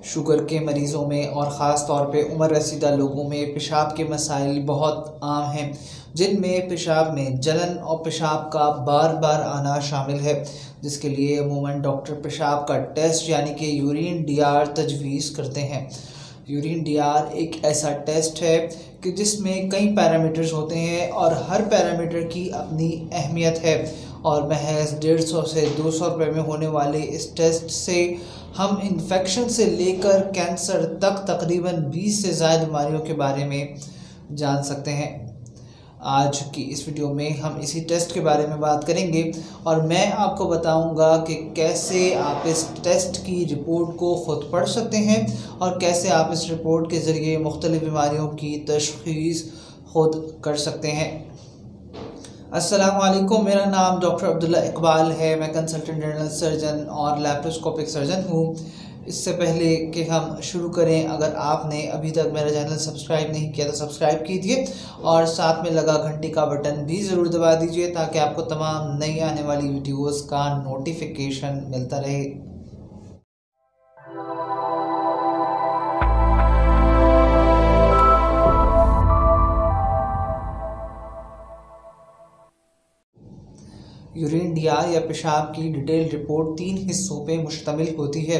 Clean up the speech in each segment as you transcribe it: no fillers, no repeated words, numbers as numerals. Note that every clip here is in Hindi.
शुगर के मरीज़ों में और ख़ास तौर पे उम्र रसीदा लोगों में पेशाब के मसाइल बहुत आम हैं, जिनमें पेशाब में जलन और पेशाब का बार बार आना शामिल है, जिसके लिए अमूमन डॉक्टर पेशाब का टेस्ट यानी कि यूरिन डीआर तजवीज़ करते हैं। यूरिन डीआर एक ऐसा टेस्ट है कि जिसमें कई पैरामीटर्स होते हैं और हर पैरामीटर की अपनी अहमियत है और महज 150 से 200 रुपये में होने वाले इस टेस्ट से हम इन्फेक्शन से लेकर कैंसर तक तकरीबन 20 से ज़्यादा बीमारियों के बारे में जान सकते हैं। आज की इस वीडियो में हम इसी टेस्ट के बारे में बात करेंगे और मैं आपको बताऊंगा कि कैसे आप इस टेस्ट की रिपोर्ट को ख़ुद पढ़ सकते हैं और कैसे आप इस रिपोर्ट के ज़रिए मुख्तलिफ़ बीमारियों की तशख़ीस ख़ुद कर सकते हैं। अस्सलाम वालेकुम, मेरा नाम डॉक्टर अब्दुल्ला इकबाल है। मैं कंसल्टेंट जनरल सर्जन और लैप्रोस्कोपिक सर्जन हूँ। इससे पहले कि हम शुरू करें, अगर आपने अभी तक मेरा चैनल सब्सक्राइब नहीं किया तो सब्सक्राइब कीजिए और साथ में लगा घंटी का बटन भी ज़रूर दबा दीजिए ताकि आपको तमाम नई आने वाली वीडियोस का नोटिफिकेशन मिलता रहे। यूरिन डीआर या पेशाब की डिटेल रिपोर्ट 3 हिस्सों पे मुश्तमिल होती है।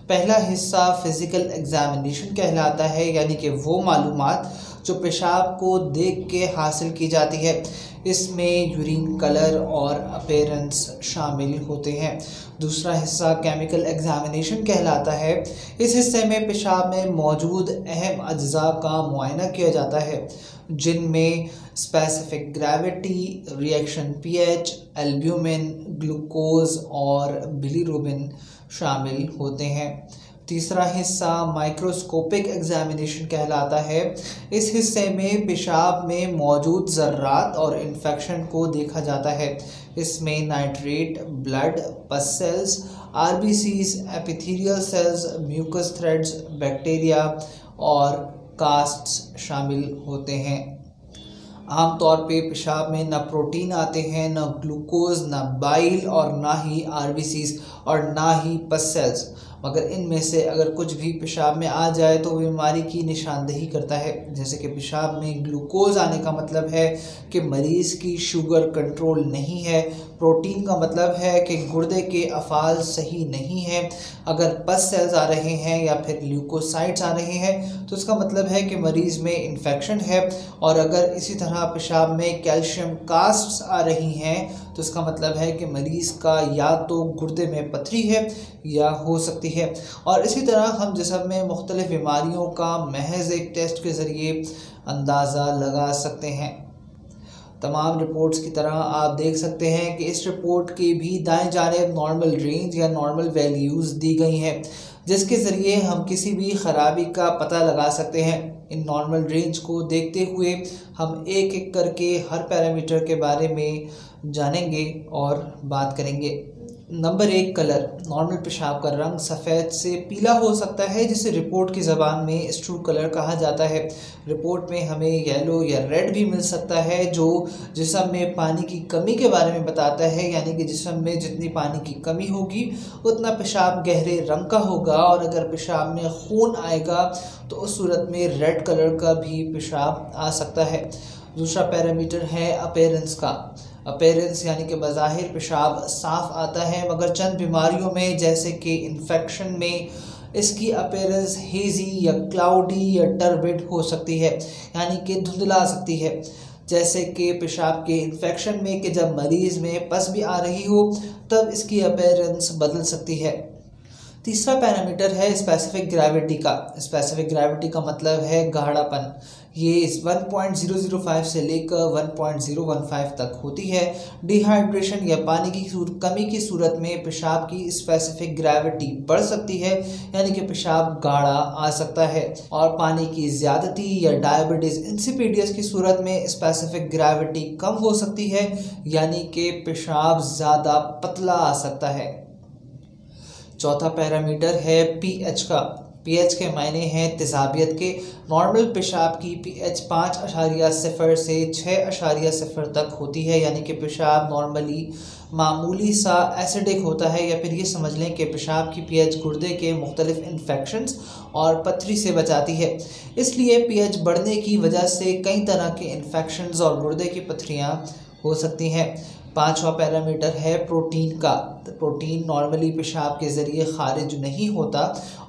पहला हिस्सा फ़िज़िकल एग्ज़ामिनेशन कहलाता है, यानी कि वो मालूमात जो पेशाब को देख के हासिल की जाती है। इसमें यूरिन कलर और अपीयरेंस शामिल होते हैं। दूसरा हिस्सा केमिकल एग्ज़ामिनेशन कहलाता है। इस हिस्से में पेशाब में मौजूद अहम अज्जा का मुआयना किया जाता है, जिनमें specific gravity, reaction pH, albumin, glucose और बिलीरुबिन शामिल होते हैं। तीसरा हिस्सा माइक्रोस्कोपिक एग्ज़ामिनेशन कहलाता है। इस हिस्से में पेशाब में मौजूद ज़र्रात और इन्फेक्शन को देखा जाता है। इसमें nitrate, blood, pus cells, RBCs, epithelial cells, mucus threads, bacteria और कास्ट्स शामिल होते हैं। आमतौर पे पेशाब में ना प्रोटीन आते हैं, ना ग्लूकोज, ना बाइल और ना ही आरबीसीज और ना ही पस सेल्स, मगर इनमें से अगर कुछ भी पेशाब में आ जाए तो बीमारी की निशानदेही करता है। जैसे कि पेशाब में ग्लूकोज आने का मतलब है कि मरीज़ की शुगर कंट्रोल नहीं है। प्रोटीन का मतलब है कि गुर्दे के अफ़ाल सही नहीं है। अगर पस सेल्स आ रहे हैं या फिर ल्यूकोसाइट्स आ रहे हैं तो इसका मतलब है कि मरीज़ में इन्फेक्शन है। और अगर इसी तरह पेशाब में कैल्शियम कास्ट्स आ रही हैं तो इसका मतलब है कि मरीज़ का या तो गुर्दे में पथरी है या हो सकती है। और इसी तरह हम जिस्म में मुख्तलिफ़ बीमारियों का महज एक टेस्ट के ज़रिए अंदाज़ा लगा सकते हैं। तमाम रिपोर्ट्स की तरह आप देख सकते हैं कि इस रिपोर्ट की भी दाएं जानिब नॉर्मल रेंज या नॉर्मल वैल्यूज़ दी गई हैं, जिसके ज़रिए हम किसी भी ख़राबी का पता लगा सकते हैं। इन नॉर्मल रेंज को देखते हुए हम एक एक करके हर पैरामीटर के बारे में जानेंगे और बात करेंगे। Number 1, colour. नॉर्मल पेशाब का रंग सफ़ेद से पीला हो सकता है, जिसे रिपोर्ट की ज़बान में स्ट्रू कलर कहा जाता है। रिपोर्ट में हमें येलो या रेड भी मिल सकता है, जो जिस्म में पानी की कमी के बारे में बताता है, यानी कि जिस्म में जितनी पानी की कमी होगी उतना पेशाब गहरे रंग का होगा। और अगर पेशाब में खून आएगा तो उस सूरत में रेड कलर का भी पेशाब आ सकता है। दूसरा पैरामीटर है अपीयरेंस का। अपीयरेंस यानी कि बज़ाहिर पेशाब साफ़ आता है, मगर चंद बीमारियों में जैसे कि इन्फेक्शन में इसकी अपीयरेंस हेज़ी या क्लाउडी या टर्बिड हो सकती है, यानी कि धुंधला सकती है। जैसे कि पेशाब के इन्फेक्शन में कि जब मरीज़ में पस भी आ रही हो तब इसकी अपीयरेंस बदल सकती है। तीसरा पैरामीटर है स्पेसिफिक ग्रेविटी का। स्पेसिफिक ग्रेविटी का मतलब है गाढ़ापन। ये 1.005 से लेकर 1.015 तक होती है। डिहाइड्रेशन या पानी की कमी की सूरत में पेशाब की स्पेसिफिक ग्रेविटी बढ़ सकती है, यानी कि पेशाब गाढ़ा आ सकता है। और पानी की ज़्यादती या डायबिटीज़ इंसिपिडियस की सूरत में स्पेसिफिक ग्रेविटी कम हो सकती है, यानी कि पेशाब ज़्यादा पतला आ सकता है। चौथा पैरामीटर है पीएच का। पीएच के मायने हैं तेज़ाबियत के। नॉर्मल पेशाब की पीएच 5.0 से 6.0 तक होती है, यानी कि पेशाब नॉर्मली मामूली सा एसिडिक होता है, या फिर ये समझ लें कि पेशाब की पीएच गुर्दे के मुख्तलिफ इन्फेक्शंस और पथरी से बचाती है। इसलिए पीएच बढ़ने की वजह से कई तरह के इन्फेक्शंस और गुर्दे की पथरियाँ हो सकती हैं। 5वां पैरामीटर है प्रोटीन का। प्रोटीन नॉर्मली पेशाब के ज़रिए खारिज नहीं होता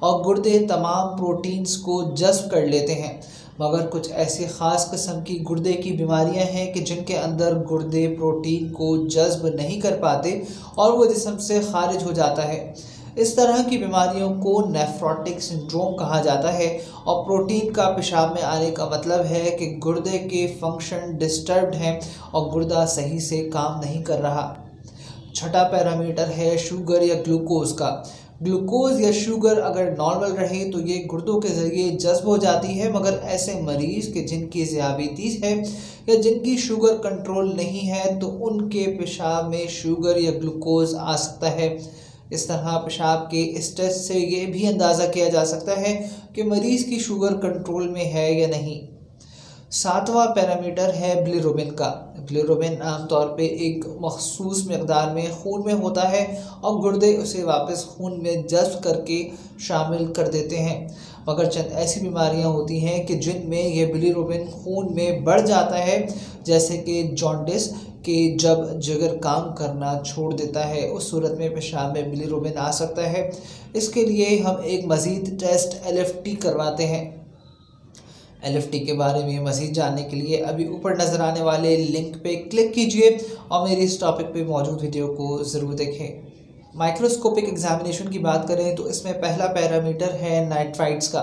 और गुर्दे तमाम प्रोटीन्स को जज़्ब कर लेते हैं, मगर कुछ ऐसी ख़ास किस्म की गुर्दे की बीमारियां हैं कि जिनके अंदर गुर्दे प्रोटीन को जज़्ब नहीं कर पाते और वो जिस्म से खारिज हो जाता है। इस तरह की बीमारियों को नेफ्रोटिक सिंड्रोम कहा जाता है और प्रोटीन का पेशाब में आने का मतलब है कि गुर्दे के फंक्शन डिस्टर्ब्ड हैं और गुर्दा सही से काम नहीं कर रहा। छठा पैरामीटर है शुगर या ग्लूकोज़ का। ग्लूकोज़ या शुगर अगर नॉर्मल रहे तो ये गुर्दों के ज़रिए जज़्ब हो जाती है, मगर ऐसे मरीज़ के जिनकी ज़ियाबीतीस है या जिनकी शुगर कंट्रोल नहीं है तो उनके पेशाब में शुगर या ग्लूकोज़ आ सकता है। इस तरह पेशाब के इस टेस्ट से ये भी अंदाज़ा किया जा सकता है कि मरीज़ की शुगर कंट्रोल में है या नहीं। 7वां पैरामीटर है बिलिरुबिन का। बिलिरुबिन आमतौर पे एक मखसूस मकदार में खून में होता है और गुर्दे उसे वापस खून में जज़्ब करके शामिल कर देते हैं, मगर चंद ऐसी बीमारियां होती हैं कि जिनमें यह बिलिरुबिन खून में बढ़ जाता है, जैसे कि जॉन्डिस कि जब जिगर काम करना छोड़ देता है, उस सूरत में पेशाब में बिलिरुबिन आ सकता है। इसके लिए हम एक मज़ीद टेस्ट LFT करवाते हैं। LFT के बारे में मज़ीद जानने के लिए अभी ऊपर नज़र आने वाले लिंक पे क्लिक कीजिए और मेरी इस टॉपिक पे मौजूद वीडियो को ज़रूर देखें। माइक्रोस्कोपिक एग्जामिनेशन की बात करें तो इसमें पहला पैरामीटर है नाइट्राइट्स का,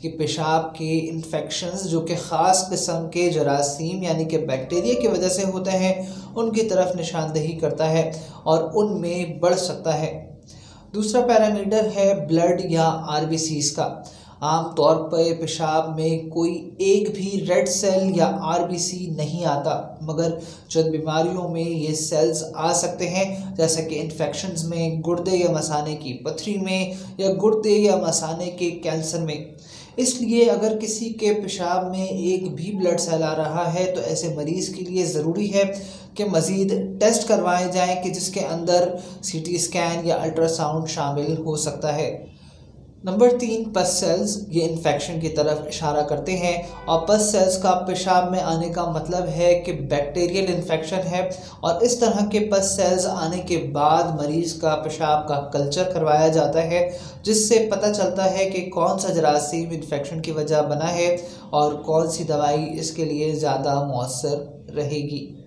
कि पेशाब के इन्फेक्शंस जो कि ख़ास किस्म के जरासीम यानी कि बैक्टीरिया की वजह से होते हैं उनकी तरफ निशानदेही करता है और उनमें बढ़ सकता है। दूसरा पैरामीटर है ब्लड या RBCs का। आम तौर पर पेशाब में कोई एक भी रेड सेल या RBC नहीं आता, मगर चंद बीमारियों में ये सेल्स आ सकते हैं, जैसे कि इन्फेक्शंस में, गुर्दे या मसाने की पथरी में या गुर्दे या मसाने के कैंसर में। इसलिए अगर किसी के पेशाब में एक भी ब्लड सेल आ रहा है तो ऐसे मरीज़ के लिए ज़रूरी है कि मज़ीद टेस्ट करवाए जाएं कि जिसके अंदर CT स्कैन या अल्ट्रासाउंड शामिल हो सकता है। नंबर 3 पस सेल्स, ये इन्फेक्शन की तरफ इशारा करते हैं और पस सेल्स का पेशाब में आने का मतलब है कि बैक्टीरियल इन्फेक्शन है, और इस तरह के पस सेल्स आने के बाद मरीज़ का पेशाब का कल्चर करवाया जाता है, जिससे पता चलता है कि कौन सा जरासीम इन्फेक्शन की वजह बना है और कौन सी दवाई इसके लिए ज़्यादा मौसर रहेगी।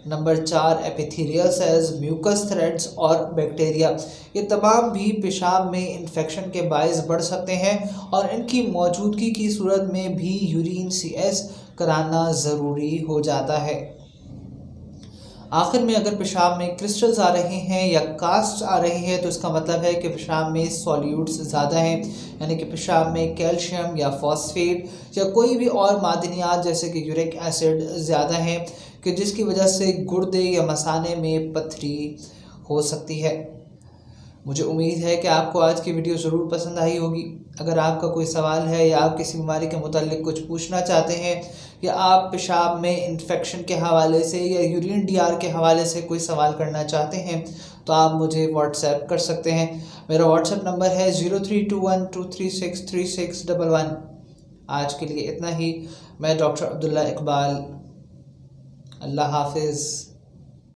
Number 4 epithelial cells, mucus threads और बैक्टीरिया, ये तमाम भी पेशाब में इन्फेक्शन के बायस बढ़ सकते हैं और इनकी मौजूदगी की सूरत में भी यूरिन CS कराना ज़रूरी हो जाता है। आखिर में अगर पेशाब में क्रिस्टल्स आ रहे हैं या कास्ट आ रहे हैं तो इसका मतलब है कि पेशाब में सॉल्यूट्स ज़्यादा हैं, यानी कि पेशाब में कैल्शियम या फॉस्फेट या कोई भी और मादनियात जैसे कि यूरिक एसिड ज़्यादा हैं, कि जिसकी वजह से गुर्दे या मसाने में पथरी हो सकती है। मुझे उम्मीद है कि आपको आज की वीडियो ज़रूर पसंद आई होगी। अगर आपका कोई सवाल है या आप किसी बीमारी के मुतालिक कुछ पूछना चाहते हैं या आप पेशाब में इन्फेक्शन के हवाले से या यूरिन DR के हवाले से कोई सवाल करना चाहते हैं तो आप मुझे व्हाट्सएप कर सकते हैं। मेरा व्हाट्सएप नंबर है 032123636111। आज के लिए इतना ही। मैं डॉक्टर अब्दुल्ला इकबाल। अल्लाह हाफिज़।